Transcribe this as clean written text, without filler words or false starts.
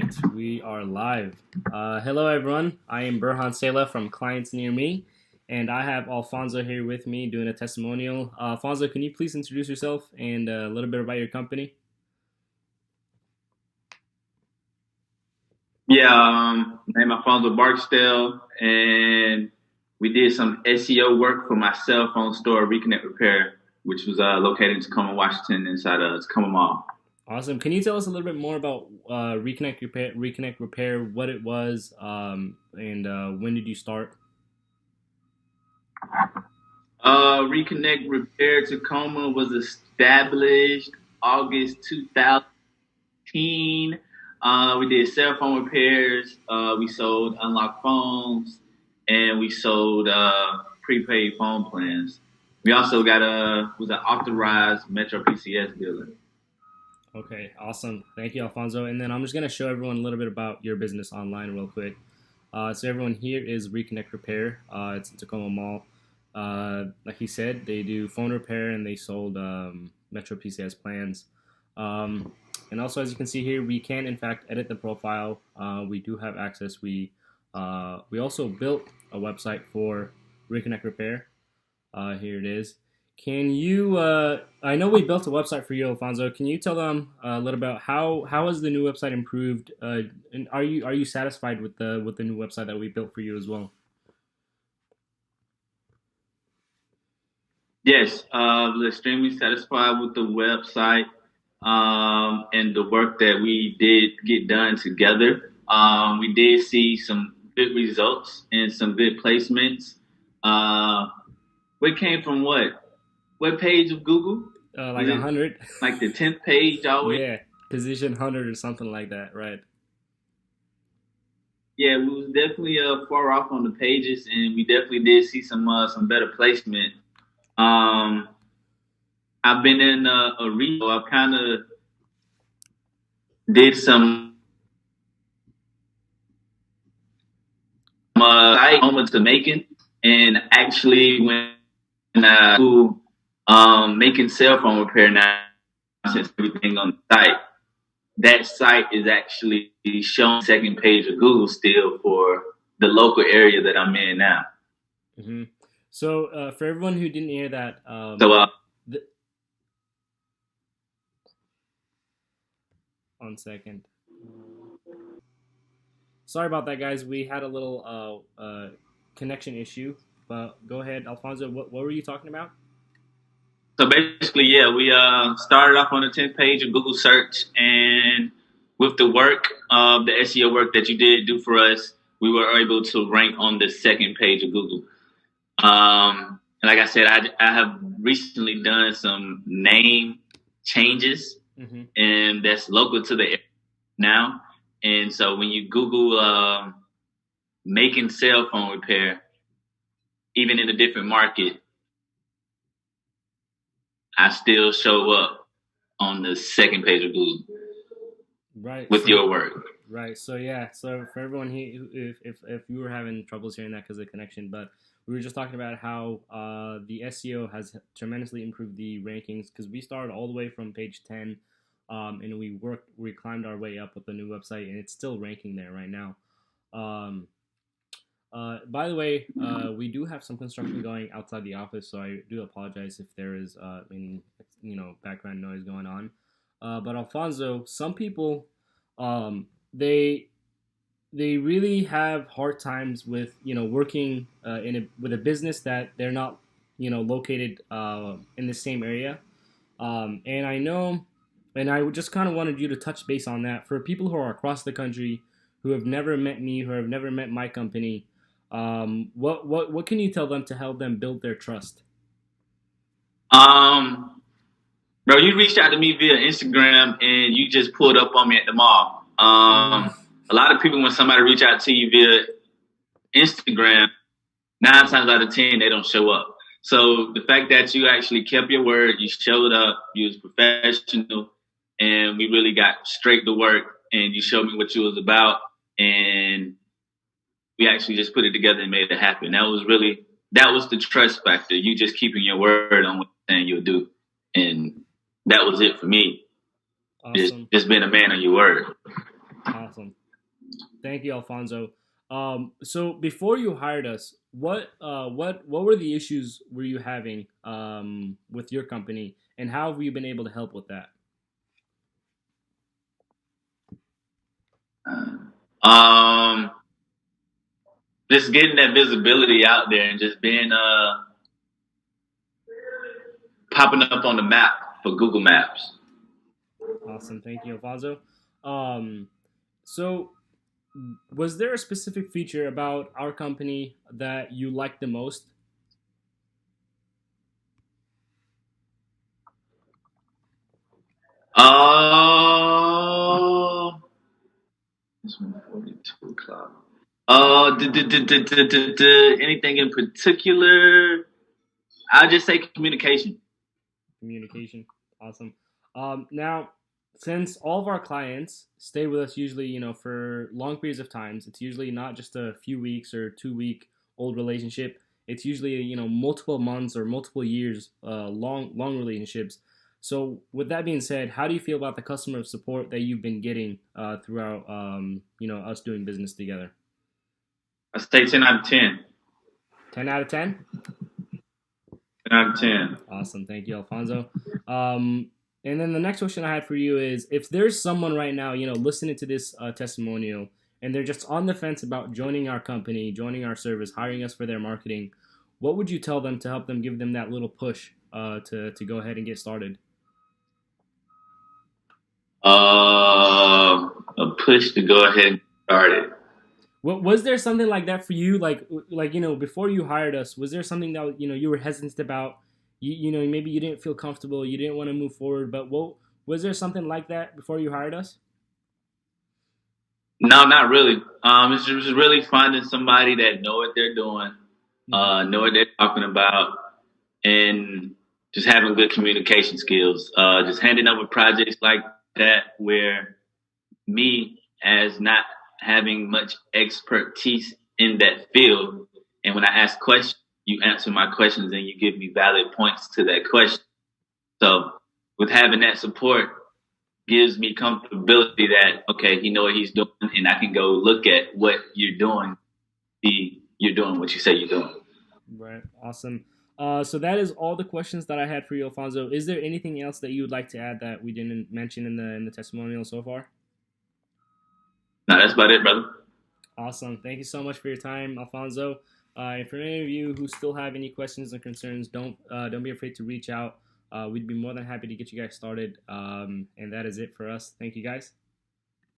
right, we are live. Hello, everyone. I am Burhan Sela from Clients Near Me, and I have Alfonso here with me doing a testimonial. Alfonso, can you please introduce yourself and a little bit about your company? Yeah, name Alfonso Barksdale, and we did some SEO work for my cell phone store, Reconnect Repair, which was located in Tacoma, Washington, inside of Tacoma Mall. Awesome. Can you tell us a little bit more about Reconnect Repair, what it was, and when did you start? Reconnect Repair Tacoma was established August 2010. We did cell phone repairs. We sold unlocked phones, and we sold prepaid phone plans. We also got was an authorized Metro PCS dealer. Okay, awesome. Thank you, Alfonso. And then I'm just going to show everyone a little bit about your business online real quick. So everyone, here is Reconnect Repair. It's in Tacoma Mall. Like he said, they do phone repair and they sold Metro PCS plans. And also, as you can see here, we can in fact edit the profile. We do have access. We also built a website for Reconnect Repair. Here it is. Can you? I know we built a website for you, Alfonso. Can you tell them a little about how has the new website improved? And are you satisfied with the new website that we built for you as well? Yes, I was extremely satisfied with the website and the work that we did get done together. We did see some good results and some good placements. Uh, what came from what? What page of Google? Like Was a it hundred. like the 10th page always? Yeah, position 100 or something like that, right? Yeah, we was definitely far off on the pages, and we definitely did see some better placement. Um, I've been in a retail. I've kind of did some site to making, and actually when to making cell phone repair now, since everything on the site, that site is actually showing second page of Google still for the local area that I'm in now. hmm So for everyone who didn't hear that, So th- 1 second. Sorry about that, guys. We had a little connection issue, but go ahead, Alfonso. What were you talking about? So basically, yeah, we started off on the 10th page of Google search, and with the work, the SEO work that you did do for us, we were able to rank on the second page of Google. And like I said, I have recently done some name changes, hmm and that's local to the area now. And so when you Google making cell phone repair, even in a different market, I still show up on the second page of Google Right. with So your work. right. So yeah. So for everyone here, if you were having troubles hearing that because of the connection, but we were just talking about how the SEO has tremendously improved the rankings because we started all the way from page 10, and we climbed our way up with the new website, and it's still ranking there right now. Um, by the way, we do have some construction going outside the office, so I do apologize if there is any background noise going on. But Alfonso, some people, they really have hard times with working with a business that they're not located in the same area. And I know, and I just kind of wanted you to touch base on that for people who are across the country who have never met me, who have never met my company. What can you tell them to help them build their trust? Um, Bro, you reached out to me via Instagram and you just pulled up on me at the mall. Mm, A lot of people, when somebody reach out to you via Instagram, 9 times out of 10, they don't show up. So the fact that you actually kept your word, you showed up, you was professional, and we really got straight to work, and you showed me what you was about, and we actually just put it together and made it happen. That was the trust factor. You just keeping your word on what you're saying you'll do, and that was it for me. Just awesome. just being a man of your word. Awesome. Thank you, Alfonso. So before you hired us, what were the issues were you having with your company, and how have you been able to help with that? Um, just getting that visibility out there and just being popping up on the map for Google Maps. Awesome. Thank you, Alfonso. Um, so was there a specific feature about our company that you liked the most? Uh, it's 1:42 o'clock. Anything in particular? I'll just say communication. Communication. Awesome. Now, since all of our clients stay with us usually, for long periods of times, it's usually not just a few weeks or 2 week old relationship. It's usually, multiple months or multiple years, long relationships. So, with that being said, how do you feel about the customer support that you've been getting throughout, us doing business together? I say 10 out of 10. 10 out of 10. 10 out of 10. Awesome. Thank you, Alfonso. Um, and then the next question I had for you is if there's someone right now, listening to this testimonial and they're just on the fence about joining our company, joining our service, hiring us for their marketing, what would you tell them to help them give them that little push to go ahead and get started? A push to go ahead and start it. What was there something like that for you? Like before you hired us, was there something that you were hesitant about? Maybe you didn't feel comfortable, you didn't want to move forward. But what was there something like that before you hired us? No, not really. It's just really finding somebody that know what they're doing, Hmm. know what they're talking about, and just having good communication skills. Just handing over projects like that where me as not having much expertise in that field, and when I ask questions, you answer my questions and you give me valid points to that question. So with having that support gives me comfortability that okay, he know what he's doing, and I can go look at what you're doing. You're doing what you say you're doing. Right. Awesome. So that is all the questions that I had for you, Alfonso. Is there anything else that you would like to add that we didn't mention in the testimonial so far? No, that's about it, brother. Awesome. Thank you so much for your time, Alfonso. And for any of you who still have any questions or concerns, don't be afraid to reach out. We'd be more than happy to get you guys started. And that is it for us. Thank you, guys.